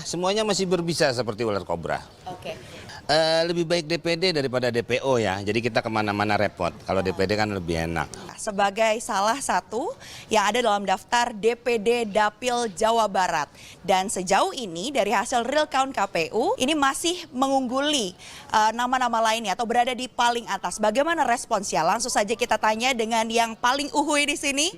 semuanya masih berbisa seperti ular kobra. Oke. Lebih baik DPD daripada DPO ya, jadi kita kemana-mana repot. Kalau DPD kan lebih enak. Sebagai salah satu yang ada dalam daftar DPD Dapil Jawa Barat. Dan sejauh ini dari hasil real count KPU, ini masih mengungguli nama-nama lainnya atau berada di paling atas. Bagaimana responsnya? Langsung saja kita tanya dengan yang paling uhuy di sini.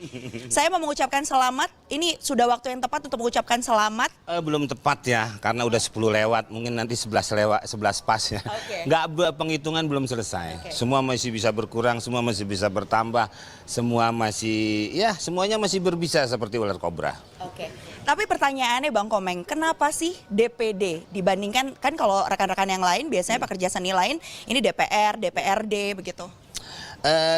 Saya mau mengucapkan selamat. Ini sudah waktu yang tepat untuk mengucapkan selamat. Belum tepat ya, karena udah 10 lewat, mungkin nanti 11 lewat, 11 pas ya. Oke. Nggak, penghitungan belum selesai. Oke. Semua masih bisa berkurang, semua masih bisa bertambah, semua masih, ya semuanya masih berbisa seperti ular kobra. Oke. Tapi pertanyaannya Bang Komeng, kenapa sih DPD dibandingkan, kan kalau rekan-rekan yang lain biasanya pekerja seni lain ini DPR, DPRD begitu.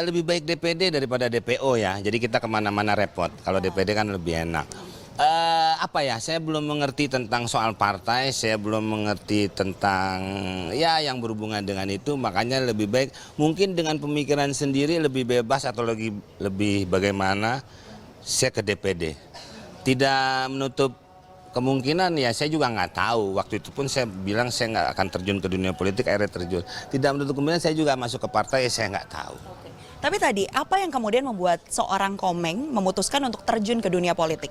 Lebih baik DPD daripada DPO ya, jadi kita kemana-mana repot. Kalau DPD kan lebih enak. Apa ya, saya belum mengerti tentang soal partai, saya belum mengerti tentang ya yang berhubungan dengan itu, makanya lebih baik mungkin dengan pemikiran sendiri lebih bebas atau lebih bagaimana saya ke DPD. Tidak menutup kemungkinan ya, saya juga nggak tahu. Waktu itu pun saya bilang saya nggak akan terjun ke dunia politik, akhirnya terjun. Tidak menutup kemungkinan saya juga masuk ke partai, saya nggak tahu. Oke. Tapi tadi, apa yang kemudian membuat seorang Komeng memutuskan untuk terjun ke dunia politik?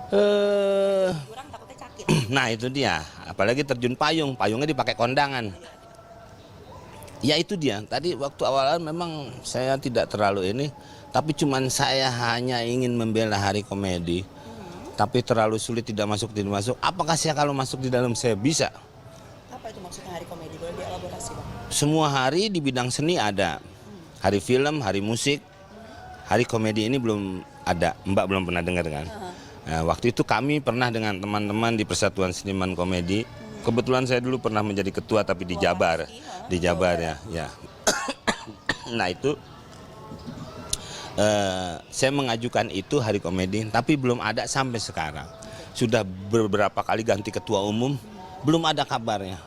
Kurang takutnya sakit. Nah itu dia, apalagi terjun payung, payungnya dipakai kondangan. Ya itu dia, tadi waktu awal memang saya tidak terlalu ini, tapi cuman saya hanya ingin membela Hari Komedi. Tapi terlalu sulit, tidak masuk. Apakah saya kalau masuk di dalam saya bisa? Apa itu maksudnya Hari Komedi? Boleh dielaborasi Bang? Semua hari di bidang seni ada. Hari film, hari musik, hari komedi ini belum ada. Mbak belum pernah dengar kan? Nah, waktu itu kami pernah dengan teman-teman di Persatuan Seniman Komedi. Kebetulan saya dulu pernah menjadi ketua tapi di Jabar. Di Jabar ya. Nah itu saya mengajukan itu Hari Komedi, tapi belum ada sampai sekarang. Sudah beberapa kali ganti ketua umum, belum ada kabarnya.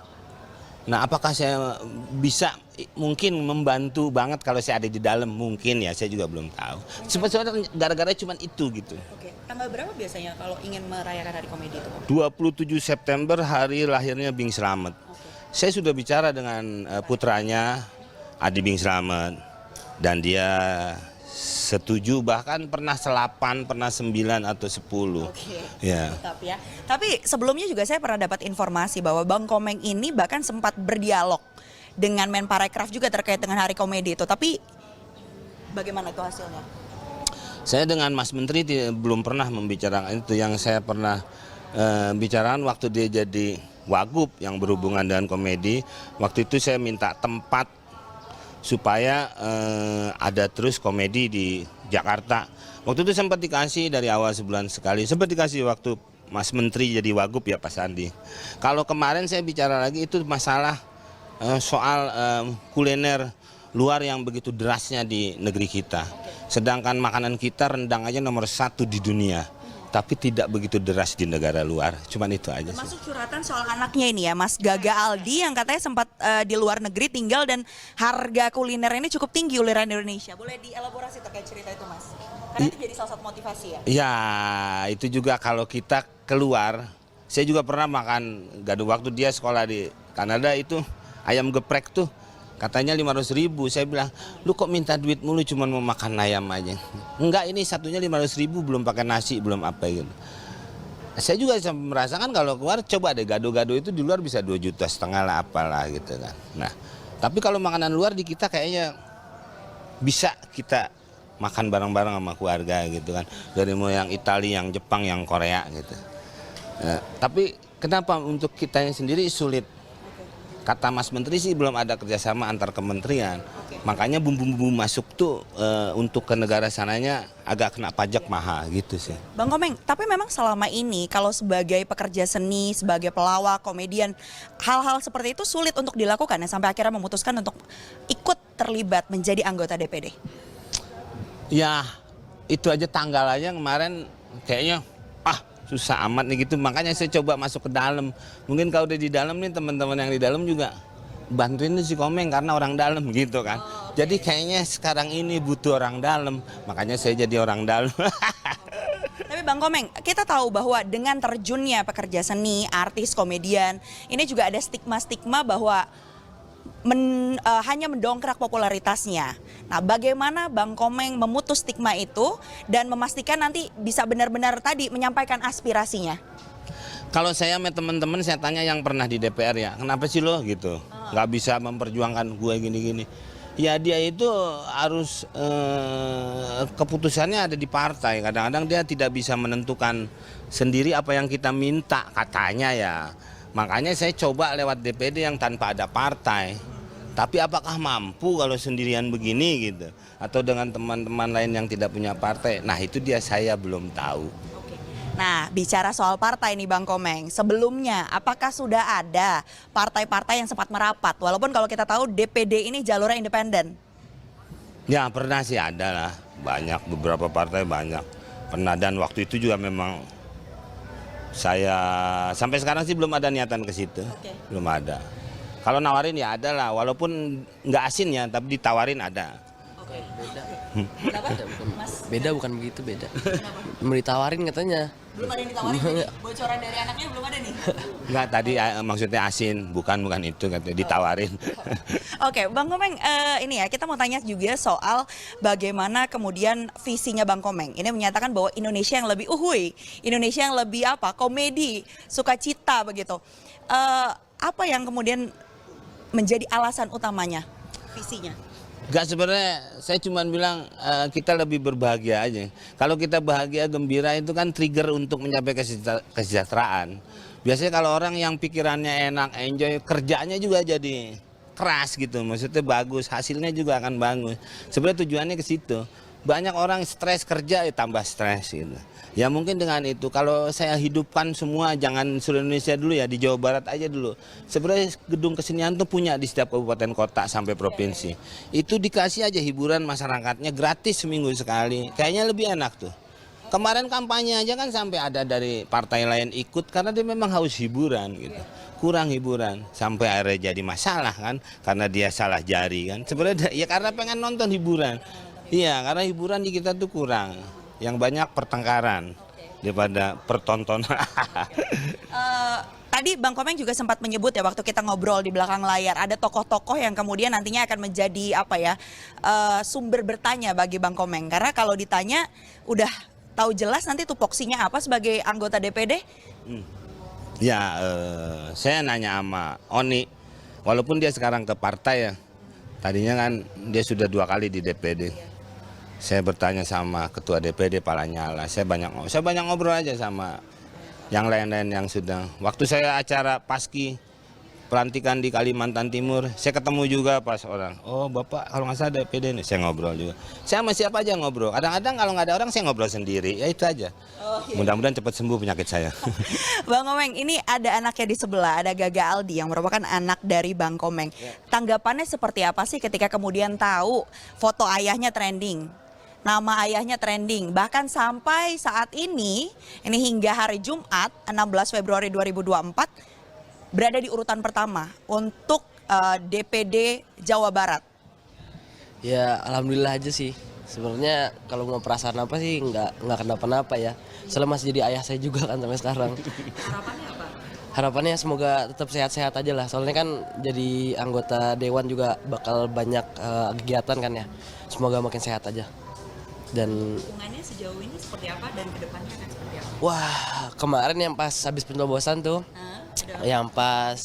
Nah, apakah saya bisa mungkin membantu banget kalau saya ada di dalam? Mungkin ya, saya juga belum tahu. Sebenarnya gara-gara cuma itu gitu. Oke. Tanggal berapa biasanya kalau ingin merayakan Hari Komedi itu, Bang? 27 September hari lahirnya Bing Slamet. Saya sudah bicara dengan putranya, Adi Bing Slamet, dan dia setuju, bahkan pernah 8, pernah 9 atau 10. Oke. Ya. Tetap ya. Tapi sebelumnya juga saya pernah dapat informasi bahwa Bang Komeng ini bahkan sempat berdialog dengan Menparekraf juga terkait dengan Hari Komedi itu. Tapi bagaimana itu hasilnya? Saya dengan Mas Menteri belum pernah membicarakan itu. Yang saya pernah bicarakan waktu dia jadi Wagub yang berhubungan dengan komedi. Waktu itu saya minta tempat supaya ada terus komedi di Jakarta. Waktu itu sempat dikasih dari awal sebulan sekali. Sempat dikasih waktu Mas Menteri jadi Wagub ya Pak Sandi. Kalau kemarin saya bicara lagi itu masalah soal kuliner luar yang begitu derasnya di negeri kita. Sedangkan makanan kita rendang aja nomor 1 di dunia. Tapi tidak begitu deras di negara luar. Cuman itu aja sih. Termasuk curhatan soal anaknya ini ya, Mas Gaga Aldi yang katanya sempat di luar negeri tinggal dan harga kuliner ini cukup tinggi uliran Indonesia. Boleh dielaborasi terkait cerita itu, Mas? Karena itu jadi salah satu motivasi ya? Ya, itu juga kalau kita keluar. Saya juga pernah makan gaduh waktu dia sekolah di Kanada itu. Ayam geprek tuh katanya 500.000. Saya bilang, lu kok minta duit mulu cuma mau makan ayam aja? Enggak, ini satunya 500.000 belum pakai nasi, belum apa gitu. Saya juga merasakan kalau keluar coba deh gado-gado itu di luar bisa 2,5 juta lah apalah gitu kan. Nah, tapi kalau makanan luar di kita kayaknya bisa kita makan bareng-bareng sama keluarga gitu kan. Dari mulai yang Italia, yang Jepang, yang Korea gitu. Tapi kenapa untuk kitanya sendiri sulit? Kata Mas Menteri sih belum ada kerjasama antar kementerian. Makanya bumbu-bumbu masuk tuh untuk ke negara sananya agak kena pajak mahal gitu sih. Bang Komeng, tapi memang selama ini kalau sebagai pekerja seni, sebagai pelawak, komedian, hal-hal seperti itu sulit untuk dilakukan ya sampai akhirnya memutuskan untuk ikut terlibat menjadi anggota DPD. Ya, itu aja tanggal aja kemarin kayaknya susah amat nih gitu, makanya saya coba masuk ke dalam. Mungkin kalau udah di dalam nih teman-teman yang di dalam juga bantuin si Komeng karena orang dalam gitu kan. Jadi kayaknya sekarang ini butuh orang dalam, makanya saya jadi orang dalam. Tapi Bang Komeng, kita tahu bahwa dengan terjunnya pekerja seni, artis, komedian, ini juga ada stigma-stigma bahwa hanya mendongkrak popularitasnya. Nah, bagaimana Bang Komeng memutus stigma itu dan memastikan nanti bisa benar-benar tadi menyampaikan aspirasinya? Kalau saya sama teman-teman saya tanya yang pernah di DPR ya, kenapa sih lo gitu, nggak bisa memperjuangkan gue gini-gini. Ya dia itu harus keputusannya ada di partai. Kadang-kadang dia tidak bisa menentukan sendiri apa yang kita minta katanya ya. Makanya saya coba lewat DPD yang tanpa ada partai. Tapi apakah mampu kalau sendirian begini gitu? Atau dengan teman-teman lain yang tidak punya partai? Nah itu dia saya belum tahu. Nah, bicara soal partai nih Bang Komeng, sebelumnya apakah sudah ada partai-partai yang sempat merapat? Walaupun kalau kita tahu DPD ini jalurnya independen. Ya pernah sih ada lah, banyak, beberapa partai banyak. Pernah dan waktu itu juga memang saya sampai sekarang sih belum ada niatan ke situ, belum ada. Kalau nawarin ya ada lah, walaupun nggak asin ya, tapi ditawarin ada. Beda. Kenapa? Mas? Beda bukan begitu, beda. Mau ditawarin katanya. Belum ada yang ditawarin, jadi bocoran dari anaknya belum ada nih? Enggak, tadi maksudnya asin, bukan itu katanya ditawarin. Oke, Bang Komeng, ini ya kita mau tanya juga soal bagaimana kemudian visinya Bang Komeng. Ini menyatakan bahwa Indonesia yang lebih uhuy, Indonesia yang lebih apa, komedi, sukacita begitu. Apa yang kemudian menjadi alasan utamanya, visinya? Enggak, sebenarnya saya cuma bilang kita lebih berbahagia aja. Kalau kita bahagia, gembira itu kan trigger untuk mencapai kesejahteraan. Biasanya kalau orang yang pikirannya enak, enjoy, kerjanya juga jadi keras gitu. Maksudnya bagus, hasilnya juga akan bagus. Sebenarnya tujuannya ke situ. Banyak orang stres kerja, tambah stres gitu. Ya mungkin dengan itu, kalau saya hidupkan semua, jangan seluruh Indonesia dulu ya, di Jawa Barat aja dulu. Sebenarnya gedung kesenian tuh punya di setiap kabupaten kota sampai provinsi. Itu dikasih aja hiburan masyarakatnya gratis seminggu sekali. Kayaknya lebih enak tuh. Kemarin kampanye aja kan sampai ada dari partai lain ikut karena dia memang haus hiburan gitu. Kurang hiburan sampai akhirnya jadi masalah kan karena dia salah jari kan. Sebenarnya ya karena pengen nonton hiburan. Iya, karena hiburan di kita tuh kurang. Yang banyak pertengkaran daripada pertontonan. Tadi Bang Komeng juga sempat menyebut ya waktu kita ngobrol di belakang layar ada tokoh-tokoh yang kemudian nantinya akan menjadi apa ya sumber bertanya bagi Bang Komeng. Karena kalau ditanya udah tahu jelas nanti tupoksinya apa sebagai anggota DPD. Ya, saya nanya sama Oni, walaupun dia sekarang ke partai ya. Tadinya kan dia sudah 2 kali di DPD. Saya bertanya sama ketua DPD Pak Lanyala, saya banyak ngobrol aja sama yang lain-lain yang sudah. Waktu saya acara Paski pelantikan di Kalimantan Timur, saya ketemu juga pas orang. Oh Bapak kalau nggak salah DPD nih, saya ngobrol juga. Saya sama siapa aja ngobrol. Kadang-kadang kalau nggak ada orang saya ngobrol sendiri, ya itu aja. Mudah-mudahan cepat sembuh penyakit saya. Bang Komeng, ini ada anaknya di sebelah, ada Gaga Aldi yang merupakan anak dari Bang Komeng. Tanggapannya seperti apa sih ketika kemudian tahu foto ayahnya trending? Nama ayahnya trending, bahkan sampai saat ini hingga hari Jumat 16 Februari 2024 berada di urutan pertama untuk DPD Jawa Barat. Ya alhamdulillah aja sih. Sebenarnya kalau mau perasaan apa sih nggak kenapa-napa ya. Soalnya masih jadi ayah saya juga kan sampai sekarang. Harapannya apa? Harapannya semoga tetap sehat-sehat aja lah. Soalnya kan jadi anggota dewan juga bakal banyak kegiatan kan ya. Semoga makin sehat aja. Dan Hubungannya sejauh ini seperti apa dan kedepannya akan seperti apa? wah kemarin yang pas habis pencoblosan tuh, yang pas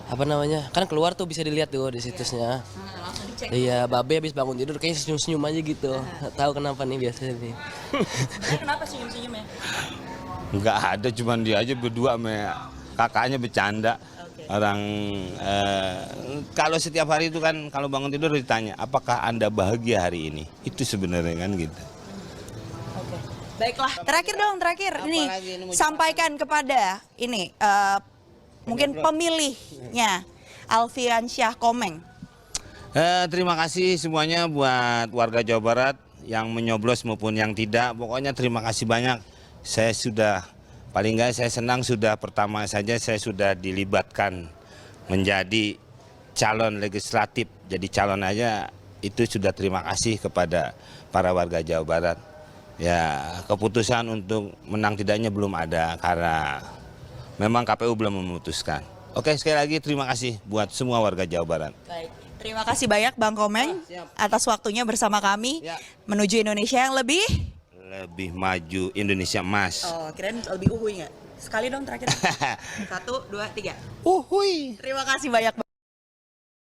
apa namanya kan keluar tuh bisa dilihat tuh di situsnya. Langsung dicek. Iya, Babe habis bangun tidur kayaknya senyum-senyum aja gitu. Nggak tahu kenapa nih biasanya nih. Kenapa senyum-senyumnya? Nggak ada, cuman dia aja berdua sama kakaknya bercanda. Orang kalau setiap hari itu kan kalau bangun tidur ditanya apakah Anda bahagia hari ini, itu sebenarnya kan gitu. Baiklah, terakhir ini sampaikan kepada ini mungkin pemilihnya Alfian Syah Komeng. Terima kasih semuanya buat warga Jawa Barat yang menyoblos maupun yang tidak. Pokoknya terima kasih banyak. Saya sudah paling nggak saya senang sudah pertama saja saya sudah dilibatkan menjadi calon legislatif. Jadi calon aja itu sudah terima kasih kepada para warga Jawa Barat. Ya, keputusan untuk menang tidaknya belum ada karena memang KPU belum memutuskan. Oke, sekali lagi terima kasih buat semua warga Jawa Barat. Baik, terima kasih banyak Bang Komeng Siap. atas waktunya bersama kami Ya. menuju Indonesia yang lebih. Maju Indonesia Emas. Oh, kirain lebih uhuy nggak? Sekali dong terakhir. 1, 2, 3. Uhuy. Terima kasih banyak.